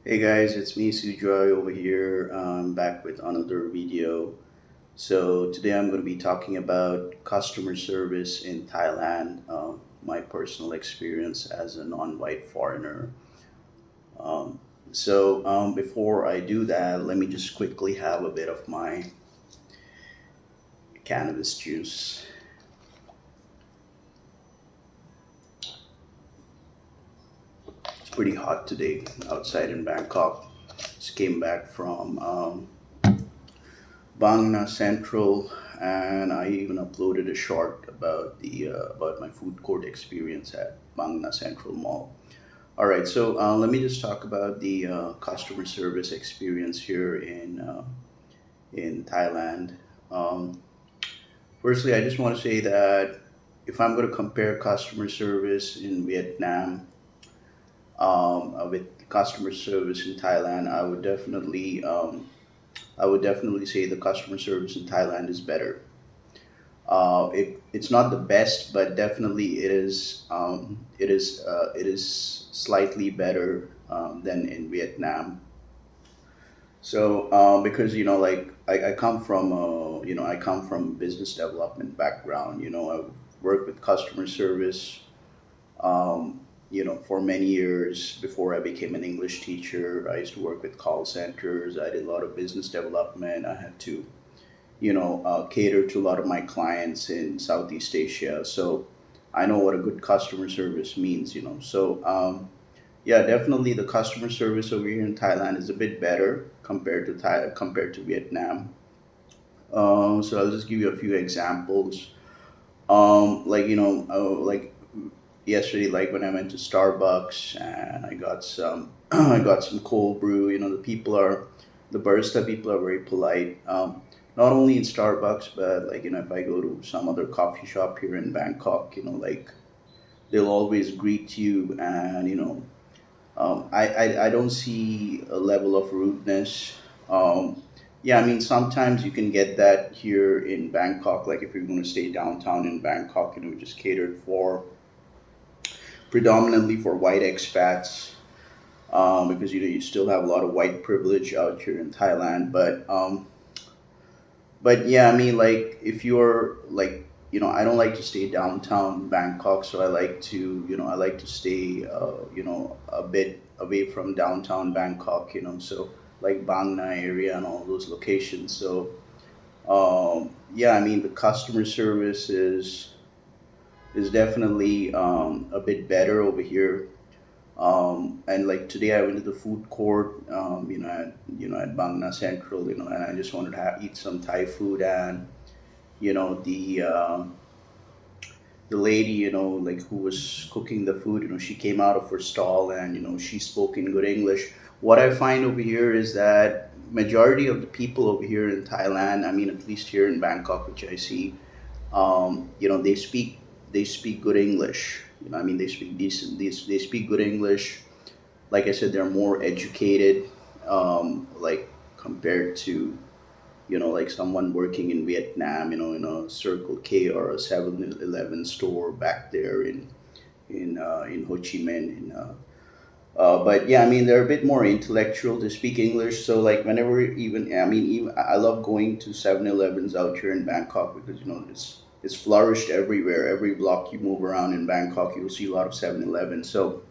Hey guys, it's me Sujoy over here. Back with another video. So today I'm going to be talking about customer service in Thailand, my personal experience as a non-white foreigner. Um, Before I do that, let me just quickly have a bit of my cannabis juice. It's pretty hot today outside in Bangkok. Just came back from Bangna Central, and I even uploaded a short about the about my food court experience at Bangna Central Mall. All right, so let me just talk about the customer service experience here in Thailand. Um, Firstly, I just want to say that if I'm going to compare customer service in Vietnam with customer service in Thailand, I would definitely say the customer service in Thailand is better. It's not the best, but definitely it is slightly better than in Vietnam. So because like I come from I come from business development background. I've worked with customer service for many years before I became an English teacher. I used to work with call centers. I did a lot of business development. I had to cater to a lot of my clients in Southeast Asia. So I know what a good customer service means. Yeah, definitely the customer service over here in Thailand is a bit better compared to Vietnam. So I'll just give you a few examples. Like yesterday, like when I went to Starbucks and I got some I got some cold brew. The barista people are very polite. Not only in Starbucks, but like if I go to some other coffee shop here in Bangkok, like they'll always greet you, and I don't see a level of rudeness. Yeah, I mean, sometimes you can get that here in Bangkok. Like if you're going to stay downtown in Bangkok, just catered for predominantly for white expats, because you still have a lot of white privilege out here in Thailand. But yeah, I mean, like if you're like I don't like to stay downtown Bangkok, so I like to stay a bit away from downtown Bangkok. So like Bang Na area and all those locations. So yeah, I mean the customer service is definitely a bit better over here. And like today, I went to the food court, at Bangna Central, and I just wanted to eat some Thai food, and you know the uh, the lady, like who was cooking the food, she came out of her stall, and she spoke in good English. What I find over here is that majority of the people over here in Thailand, I mean, at least here in Bangkok, which I see, they speak good English. I mean, they speak decent. They speak good English. Like I said, they're more educated, like compared to like someone working in Vietnam, in a Circle K or a 7-Eleven store back there in Ho Chi Minh. But yeah, I mean they're a bit more intellectual. They speak English, so like whenever even I love going to 7-Elevens out here in Bangkok because it's flourished everywhere. Every block you move around in Bangkok, you'll see a lot of 7-Elevens. So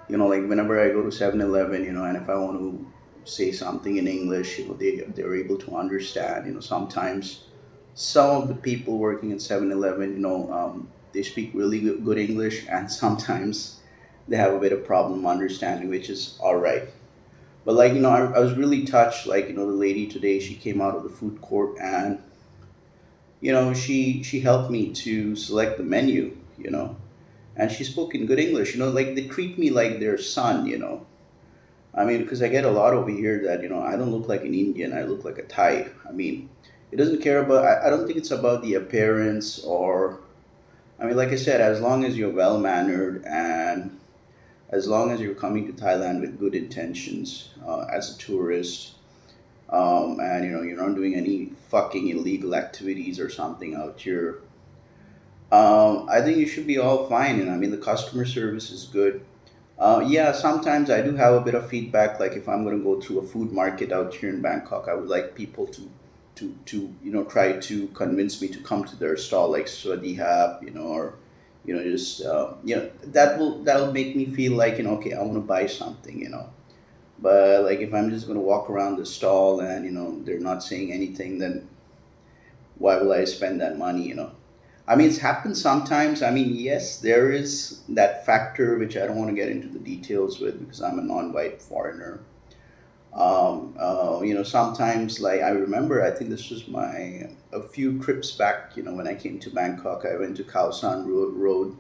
like whenever I go to 7-Eleven, and if I want to say something in English, they're able to understand. Sometimes some of the people working at 7-Eleven, they speak really good English, and sometimes they have a bit of problem understanding, which is all right. But like I was really touched. Like the lady today, she came out of the food court, and she helped me to select the menu. And she spoke in good English. Like they treat me like their son. I mean, because I get a lot over here that I don't look like an Indian. I look like a Thai. I mean, it doesn't care about. I don't think it's about the appearance or. I mean, like I said, as long as you're well mannered and as long as you're coming to Thailand with good intentions as a tourist, and you're not doing any fucking illegal activities or something out here, I think you should be all fine. And I mean, the customer service is good. Yeah, sometimes I do have a bit of feedback. Like if I'm going to go through a food market out here in Bangkok, I would like people to try to convince me to come to their stall, like Swadihap, or just that'll make me feel like okay, I want to buy something. But like if I'm just going to walk around the stall and they're not saying anything, then why will I spend that money? I mean, it's happened sometimes. I mean, yes, there is that factor which I don't want to get into the details with because I'm a non-white foreigner. Sometimes like I remember, I think this was my a few trips back. When I came to Bangkok, I went to Khao San Road,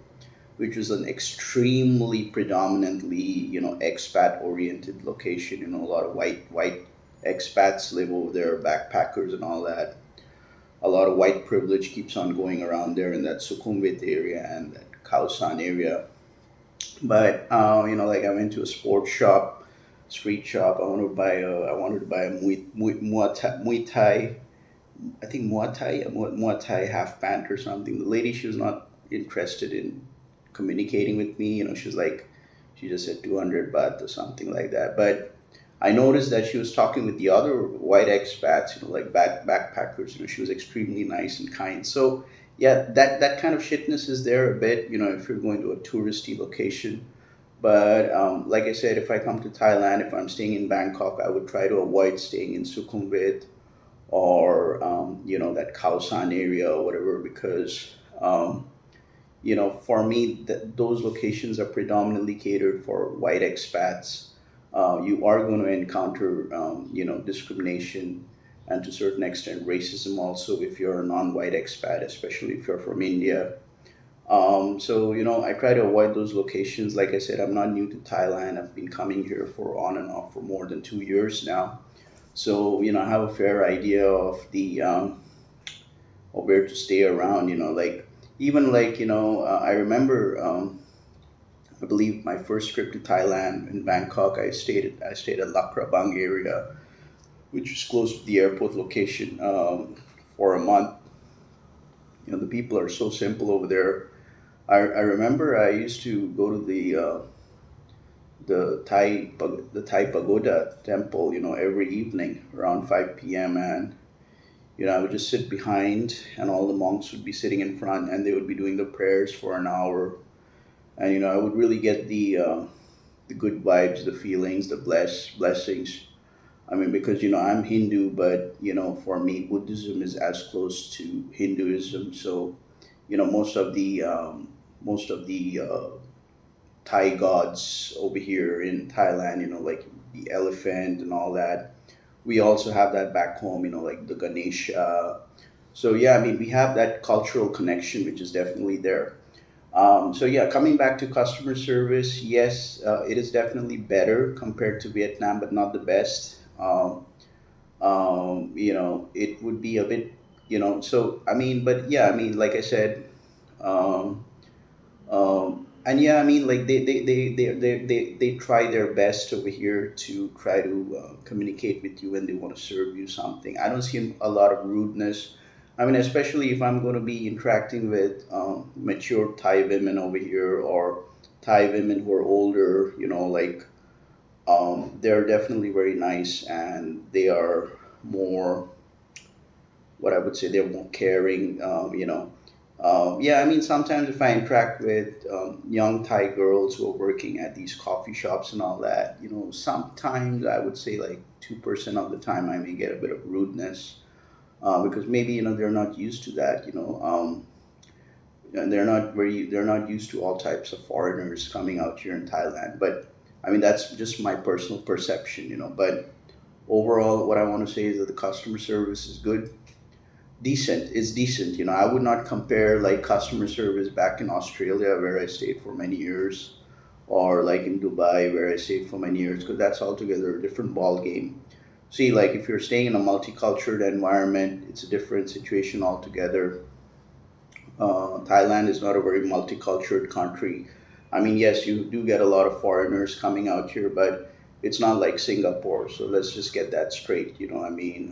which was an extremely predominantly expat-oriented location. A lot of white expats live over there, backpackers and all that. A lot of white privilege keeps on going around there in that Sukhumvit area and that Khao San area. But like I went to a sports shop, street shop. I wanted to buy a Muay Thai. I think Muay Thai half pant or something. The lady, she was not interested in communicating with me. She was like, she just said 200 baht or something like that. But I noticed that she was talking with the other white expats, like backpackers. She was extremely nice and kind. So yeah, that kind of shitness is there a bit. If you're going to a touristy location. But like I said, if I come to Thailand, if I'm staying in Bangkok, I would try to avoid staying in Sukhumvit or that Khao San area or whatever because for me those locations are predominantly catered for white expats. You are going to encounter discrimination and to a certain extent racism also if you're a non-white expat, especially if you're from India. So I try to avoid those locations. Like I said, I'm not new to Thailand. I've been coming here for on and off for more than 2 years now. So I have a fair idea of where to stay around. Like even like I remember. I believe my first trip to Thailand in Bangkok, I stayed at Lakrabang area, which is close to the airport location, for a month. The people are so simple over there. I remember I used to go to the Thai pagoda temple, every evening around 5 p.m. and I would just sit behind, and all the monks would be sitting in front, and they would be doing the prayers for an hour, and I would really get the good vibes, the feelings, the blessings. I mean, because I'm Hindu, but for me, Buddhism is as close to Hinduism. So most of the Thai gods over here in Thailand, like the elephant and all that. We also have that back home, like the Ganesha. So yeah, I mean, we have that cultural connection, which is definitely there. So yeah, coming back to customer service, yes, it is definitely better compared to Vietnam, but not the best. It would be a bit, so I mean, but yeah, I mean, like I said, um, and yeah, I mean, like they try their best over here to try to communicate with you when they want to serve you something. I don't see a lot of rudeness. I mean, especially if I'm going to be interacting with mature Thai women over here or Thai women who are older, like they're definitely very nice and they are more, what I would say, they're more caring. Yeah, I mean, sometimes if I interact with young Thai girls who are working at these coffee shops and all that, sometimes I would say like 2% of the time I may get a bit of rudeness because maybe they're not used to that. And they're not used to all types of foreigners coming out here in Thailand. But I mean, that's just my personal perception. But overall, what I want to say is that the customer service is good, decent. It's decent. I would not compare like customer service back in Australia where I stayed for many years, or like in Dubai where I stayed for many years, because that's altogether a different ball game. See, like if you're staying in a multicultural environment, it's a different situation altogether. Thailand is not a very multicultural country. I mean, yes, you do get a lot of foreigners coming out here, but it's not like Singapore. So let's just get that straight. I mean,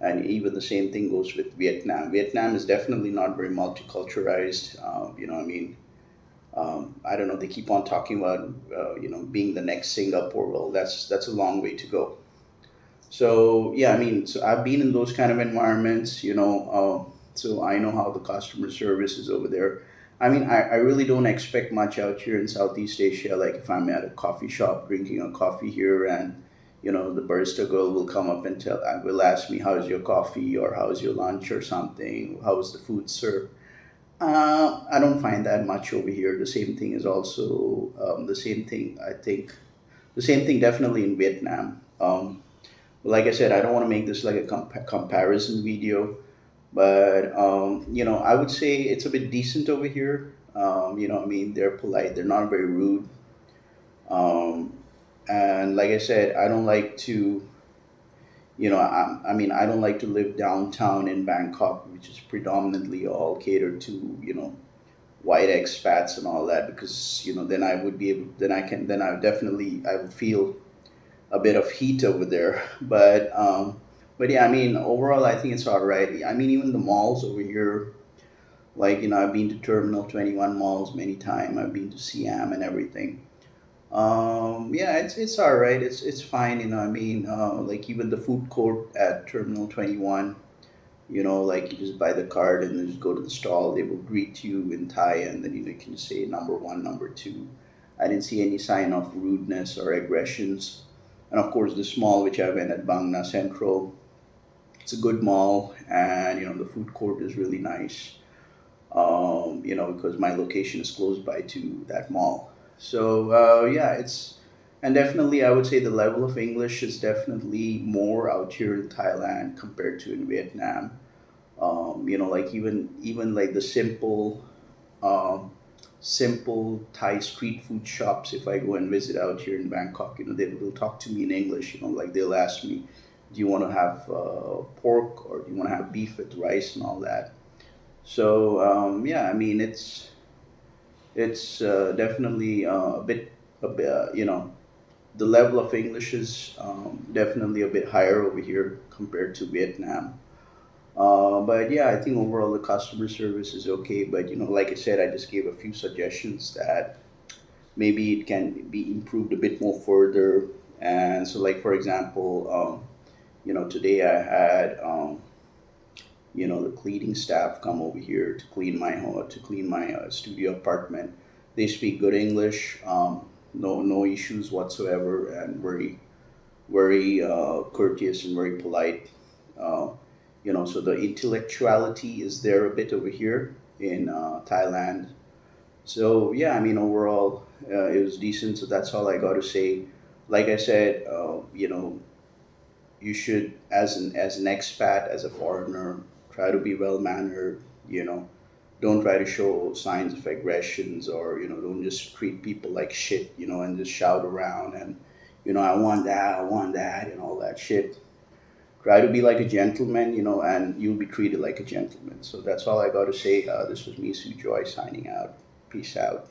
and even the same thing goes with Vietnam. Vietnam is definitely not very multiculturalized. I mean, I don't know. They keep on talking about being the next Singapore. Well, that's a long way to go. So yeah, I mean, so I've been in those kind of environments, so I know how the customer service is over there. I mean, I really don't expect much out here in Southeast Asia. Like if I'm at a coffee shop drinking a coffee here, and the barista girl will come up and will ask me, "How's your coffee?" or "How's your lunch?" or something. "How's the food served?" I don't find that much over here. The same thing is also the same thing. I think the same thing definitely in Vietnam. Like I said, I don't want to make this like a comparison video, but I would say it's a bit decent over here. I mean, they're polite. They're not very rude. Um, and like I said, I don't like to. I mean, I don't like to live downtown in Bangkok, which is predominantly all catered to white expats and all that, because then I would be able. Then I would feel a bit of heat over there. But yeah, I mean, overall, I think it's all right. I mean, even the malls over here, like I've been to Terminal 21 malls many times. I've been to Siam and everything. Yeah, it's all right. It's fine. I mean, like even the food court at Terminal 21. Like you just buy the card and then just go to the stall. They will greet you in Thai, and then you can say number one, number two. I didn't see any sign of rudeness or aggressions. And of course, the mall which I went at Bangna Central, it's a good mall, and the food court is really nice. Because my location is close by to that mall. So yeah, and definitely I would say the level of English is definitely more out here in Thailand compared to in Vietnam. Like even like the um, simple Thai street food shops. If I go and visit out here in Bangkok, they will talk to me in English. Like they'll ask me, "Do you want to have pork, or do you want to have beef with rice and all that?" So yeah, I mean it's definitely a bit the level of English is definitely a bit higher over here compared to Vietnam. But yeah, I think overall the customer service is okay. But like I said, I just gave a few suggestions that maybe it can be improved a bit more further. And so, like for example, today I had the cleaning staff come over here to clean my home, to clean my studio apartment. They speak good English, no issues whatsoever, and very courteous and very polite. Uh, so the intellectuality is there a bit over here in Thailand. So yeah, I mean overall it was decent. So that's all I got to say. Like I said, you should, as an expat, as a foreigner, try to be well mannered. Don't try to show signs of aggressions, or don't just treat people like shit. And just shout around and I want that, and all that shit. Try to be like a gentleman, and you'll be treated like a gentleman. So that's all I got to say. This was me, Sue Joy, signing out. Peace out.